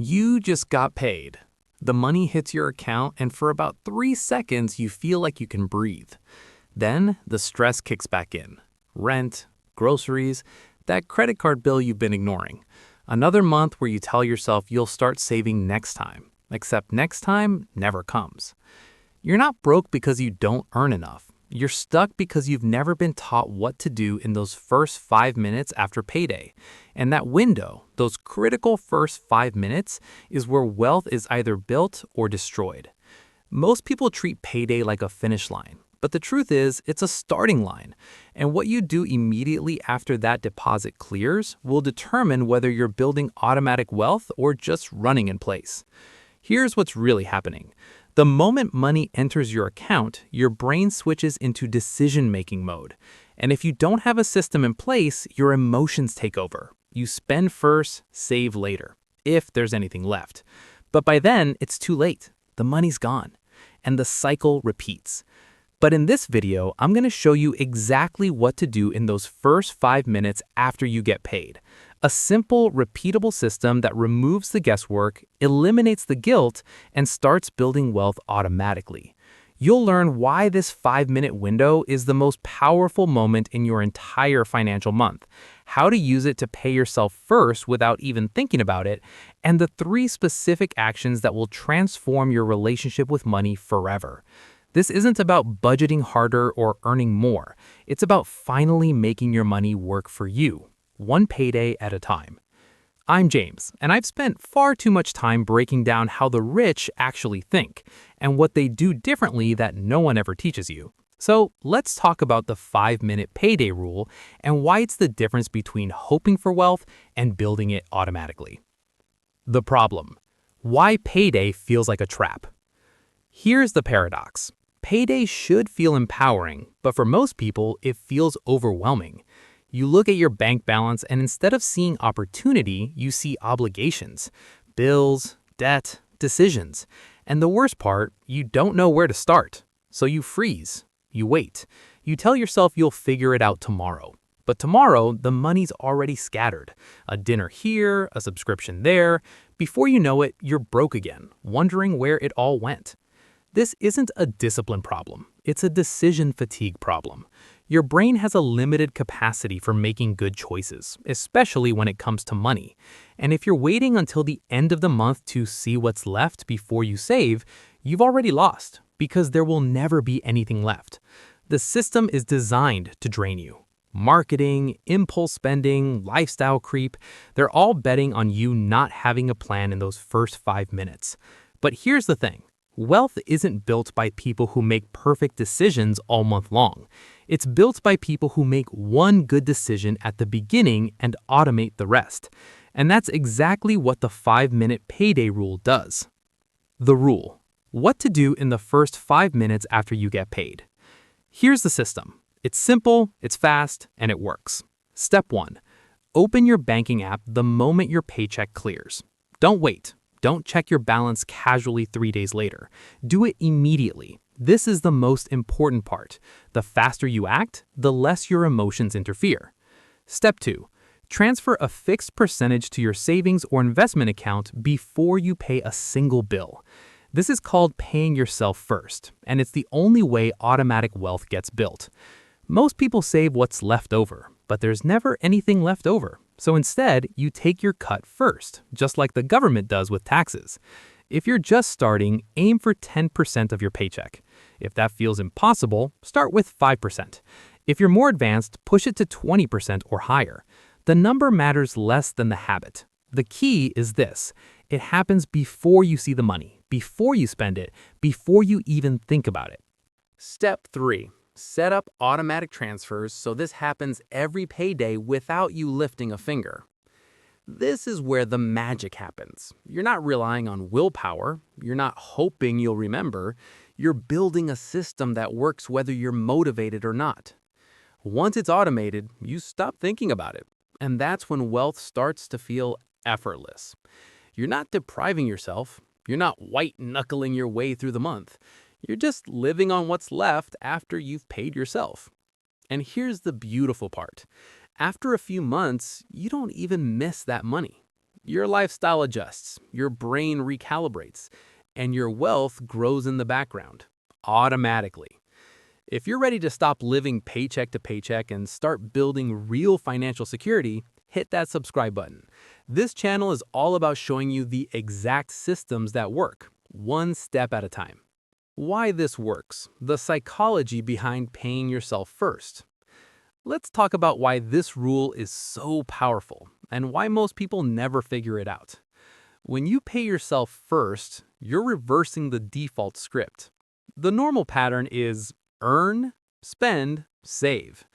You just got paid. The money hits your account, and for about 3 seconds, you feel like you can breathe. Then the stress kicks back in. Rent, groceries, that credit card bill you've been ignoring. Another month where you tell yourself you'll start saving next time, except next time never comes. You're not broke because you don't earn enough. You're stuck because you've never been taught what to do in those first 5 minutes after payday. And that window, those critical first 5 minutes, is where wealth is either built or destroyed. Most people treat payday like a finish line, but the truth is it's a starting line. And what you do immediately after that deposit clears will determine whether you're building automatic wealth or just running in place. Here's what's really happening. The moment money enters your account, your brain switches into decision-making mode. And if you don't have a system in place, your emotions take over. You spend first, save later, if there's anything left. But by then, it's too late. The money's gone. And the cycle repeats. But in this video, I'm going to show you exactly what to do in those first 5 minutes after you get paid. A simple, repeatable system that removes the guesswork, eliminates the guilt, and starts building wealth automatically. You'll learn why this 5-minute window is the most powerful moment in your entire financial month, how to use it to pay yourself first without even thinking about it, and the 3 specific actions that will transform your relationship with money forever. This isn't about budgeting harder or earning more. It's about finally making your money work for you, one payday at a time. I'm James, and I've spent far too much time breaking down how the rich actually think and what they do differently that no one ever teaches you. So let's talk about the 5-minute payday rule and why it's the difference between hoping for wealth and building it automatically. The problem: why payday feels like a trap. Here's the paradox. Payday should feel empowering, but for most people, it feels overwhelming. You look at your bank balance, and instead of seeing opportunity, you see obligations, bills, debt, decisions. And the worst part, you don't know where to start. So you freeze, you wait. You tell yourself you'll figure it out tomorrow. But tomorrow, the money's already scattered. A dinner here, a subscription there. Before you know it, you're broke again, wondering where it all went. This isn't a discipline problem. It's a decision fatigue problem. Your brain has a limited capacity for making good choices, especially when it comes to money. And if you're waiting until the end of the month to see what's left before you save, you've already lost, because there will never be anything left. The system is designed to drain you. Marketing, impulse spending, lifestyle creep, they're all betting on you not having a plan in those first 5 minutes. But here's the thing. Wealth isn't built by people who make perfect decisions all month long. It's built by people who make one good decision at the beginning and automate the rest. And that's exactly what the 5-minute payday rule does. The rule: what to do in the first 5 minutes after you get paid. Here's the system. It's simple, it's fast, and it works. Step 1. Open your banking app the moment your paycheck clears. Don't wait. Don't check your balance casually 3 days later. Do it immediately. This is the most important part. The faster you act, the less your emotions interfere. Step 2. Transfer a fixed percentage to your savings or investment account before you pay a single bill. This is called paying yourself first, and it's the only way automatic wealth gets built. Most people save what's left over, but there's never anything left over. So instead, you take your cut first, just like the government does with taxes. If you're just starting, aim for 10% of your paycheck. If that feels impossible, start with 5%. If you're more advanced, push it to 20% or higher. The number matters less than the habit. The key is this: it happens before you see the money, before you spend it, before you even think about it. Step 3. Set up automatic transfers so this happens every payday without you lifting a finger. This is where the magic happens. You're not relying on willpower. You're not hoping you'll remember. You're building a system that works whether you're motivated or not. Once it's automated, you stop thinking about it. And that's when wealth starts to feel effortless. You're not depriving yourself. You're not white-knuckling your way through the month. You're just living on what's left after you've paid yourself. And here's the beautiful part. After a few months, you don't even miss that money. Your lifestyle adjusts, your brain recalibrates, and your wealth grows in the background, automatically. If you're ready to stop living paycheck to paycheck and start building real financial security, hit that subscribe button. This channel is all about showing you the exact systems that work, one step at a time. Why this works, the psychology behind paying yourself first. Let's talk about why this rule is so powerful and why most people never figure it out. When you pay yourself first, you're reversing the default script. The normal pattern is earn, spend, save.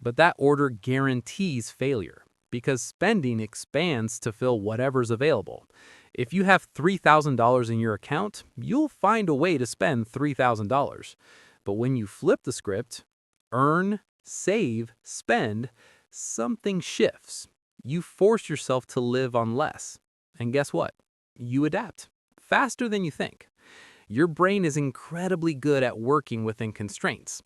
But that order guarantees failure because spending expands to fill whatever's available. If you have $3,000 in your account, you'll find a way to spend $3,000. But when you flip the script, earn, save, spend, something shifts. You force yourself to live on less. And guess what? You adapt faster than you think. Your brain is incredibly good at working within constraints.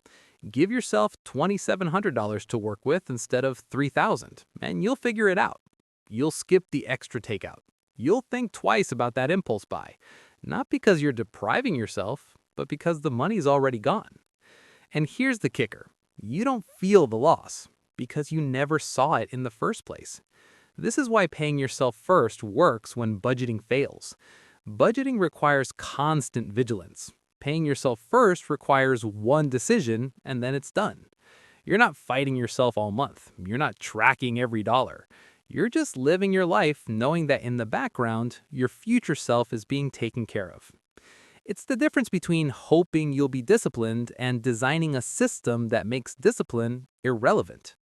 Give yourself $2,700 to work with instead of $3,000, and you'll figure it out. You'll skip the extra takeout. You'll think twice about that impulse buy, not because you're depriving yourself, but because the money's already gone. And here's the kicker. You don't feel the loss because you never saw it in the first place. This is why paying yourself first works when budgeting fails. Budgeting requires constant vigilance. Paying yourself first requires one decision, and then it's done. You're not fighting yourself all month. You're not tracking every dollar. You're just living your life knowing that in the background, your future self is being taken care of. It's the difference between hoping you'll be disciplined and designing a system that makes discipline irrelevant.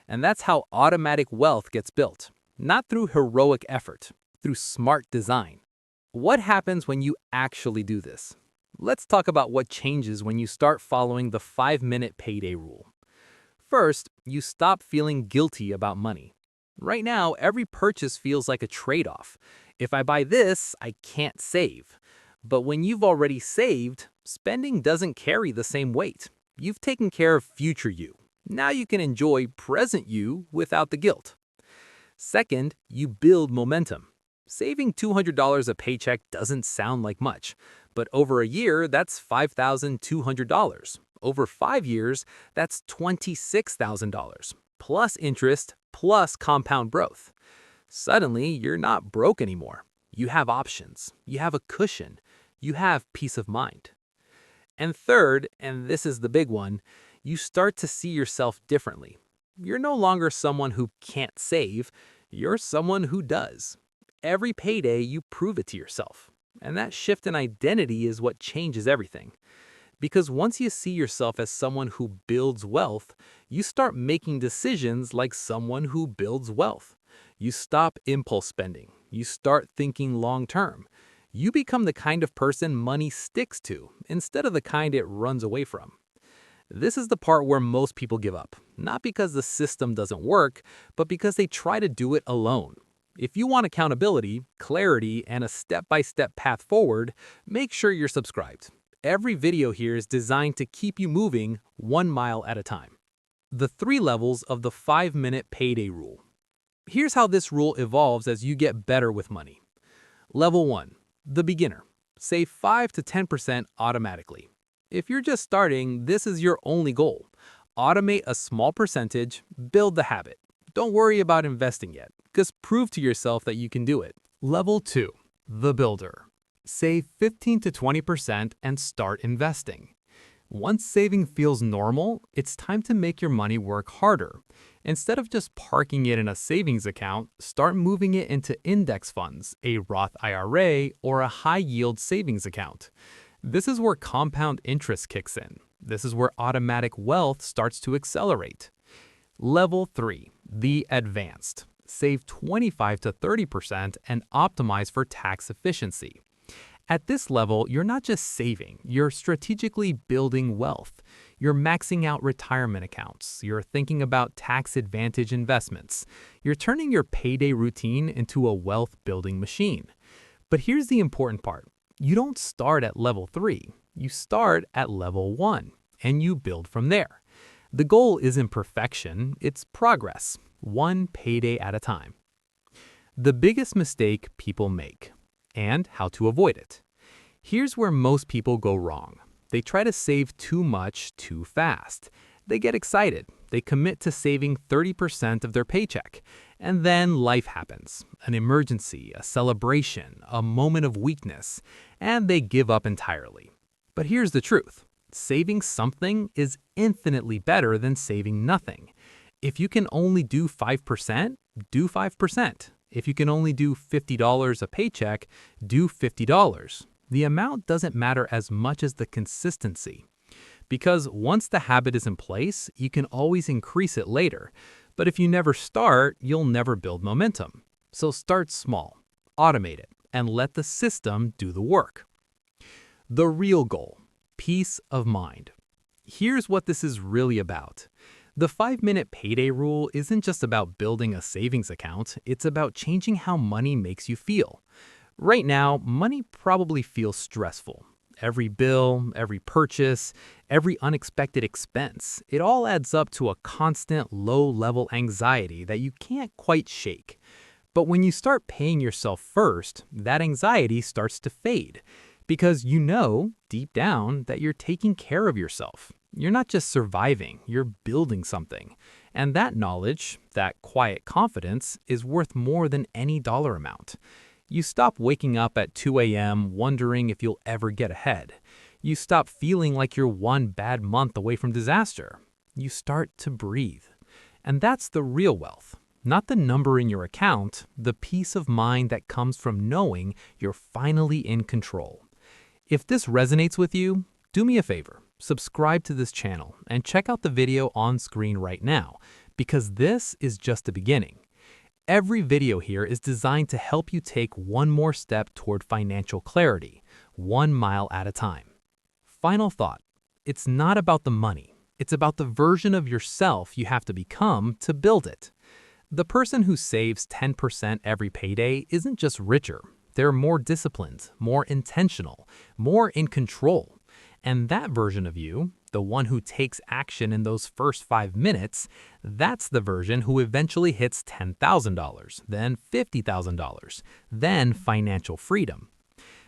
And that's how automatic wealth gets built, not through heroic effort, through smart design. What happens when you actually do this? Let's talk about what changes when you start following the 5-minute payday rule. First, you stop feeling guilty about money. Right now, every purchase feels like a trade-off. If I buy this, I can't save. But when you've already saved, spending doesn't carry the same weight. You've taken care of future you. Now you can enjoy present you without the guilt. Second, you build momentum. Saving $200 a paycheck doesn't sound like much, but over a year, that's $5,200. Over 5 years, that's $26,000, plus interest, plus compound growth. Suddenly, you're not broke anymore. You have options. You have a cushion. You have peace of mind. And third, and this is the big one, you start to see yourself differently. You're no longer someone who can't save. You're someone who does. Every payday, you prove it to yourself. And that shift in identity is what changes everything. Because once you see yourself as someone who builds wealth, you start making decisions like someone who builds wealth. You stop impulse spending. You start thinking long-term. You become the kind of person money sticks to instead of the kind it runs away from. This is the part where most people give up, not because the system doesn't work, but because they try to do it alone. If you want accountability, clarity, and a step-by-step path forward, make sure you're subscribed. Every video here is designed to keep you moving 1 mile at a time. The 3 levels of the 5-minute payday rule. Here's how this rule evolves as you get better with money. Level 1. The beginner. Save 5 to 10% automatically. If you're just starting, this is your only goal. Automate a small percentage, build the habit. Don't worry about investing yet. Just prove to yourself that you can do it. Level 2. The builder. Save 15 to 20% and start investing. Once saving feels normal, it's time to make your money work harder. Instead of just parking it in a savings account, start moving it into index funds, a Roth IRA, or a high-yield savings account. This is where compound interest kicks in. This is where automatic wealth starts to accelerate. Level 3. The advanced. Save 25 to 30% and optimize for tax efficiency. At this level, you're not just saving, you're strategically building wealth. You're maxing out retirement accounts. You're thinking about tax advantage investments. You're turning your payday routine into a wealth building machine. But here's the important part. You don't start at level 3. You start at level 1, and you build from there. The goal isn't perfection, it's progress, one payday at a time. The biggest mistake people make, and how to avoid it. Here's where most people go wrong. They try to save too much too fast. They get excited. They commit to saving 30% of their paycheck. And then life happens. An emergency, a celebration, a moment of weakness, and they give up entirely. But here's the truth. Saving something is infinitely better than saving nothing. If you can only do 5%, do 5%. If you can only do $50 a paycheck, do $50. The amount doesn't matter as much as the consistency. Because once the habit is in place, you can always increase it later. But if you never start, you'll never build momentum. So start small, automate it, and let the system do the work. The real goal, peace of mind. Here's what this is really about. The 5-minute payday rule isn't just about building a savings account, it's about changing how money makes you feel. Right now, money probably feels stressful. Every bill, every purchase, every unexpected expense, it all adds up to a constant low-level anxiety that you can't quite shake. But when you start paying yourself first, that anxiety starts to fade. Because you know, deep down, that you're taking care of yourself. You're not just surviving, you're building something. And that knowledge, that quiet confidence, is worth more than any dollar amount. You stop waking up at 2 a.m. wondering if you'll ever get ahead. You stop feeling like you're one bad month away from disaster. You start to breathe. And that's the real wealth. Not the number in your account, the peace of mind that comes from knowing you're finally in control. If this resonates with you, do me a favor, subscribe to this channel and check out the video on screen right now, because this is just the beginning. Every video here is designed to help you take one more step toward financial clarity, 1 mile at a time. Final thought, it's not about the money. It's about the version of yourself you have to become to build it. The person who saves 10% every payday isn't just richer. They're more disciplined, more intentional, more in control. And that version of you, the one who takes action in those first 5 minutes, that's the version who eventually hits $10,000, then $50,000, then financial freedom.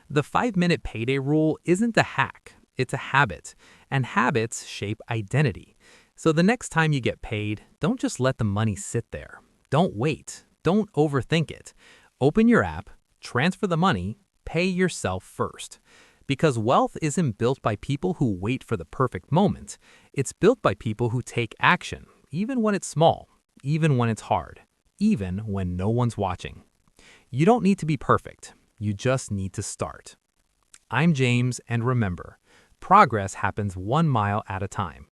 The 5-minute payday rule isn't a hack, it's a habit, and habits shape identity. So the next time you get paid, don't just let the money sit there. Don't wait. Don't overthink it. Open your app, transfer the money, pay yourself first. Because wealth isn't built by people who wait for the perfect moment. It's built by people who take action, even when it's small, even when it's hard, even when no one's watching. You don't need to be perfect. You just need to start. I'm James, and remember, progress happens 1 mile at a time.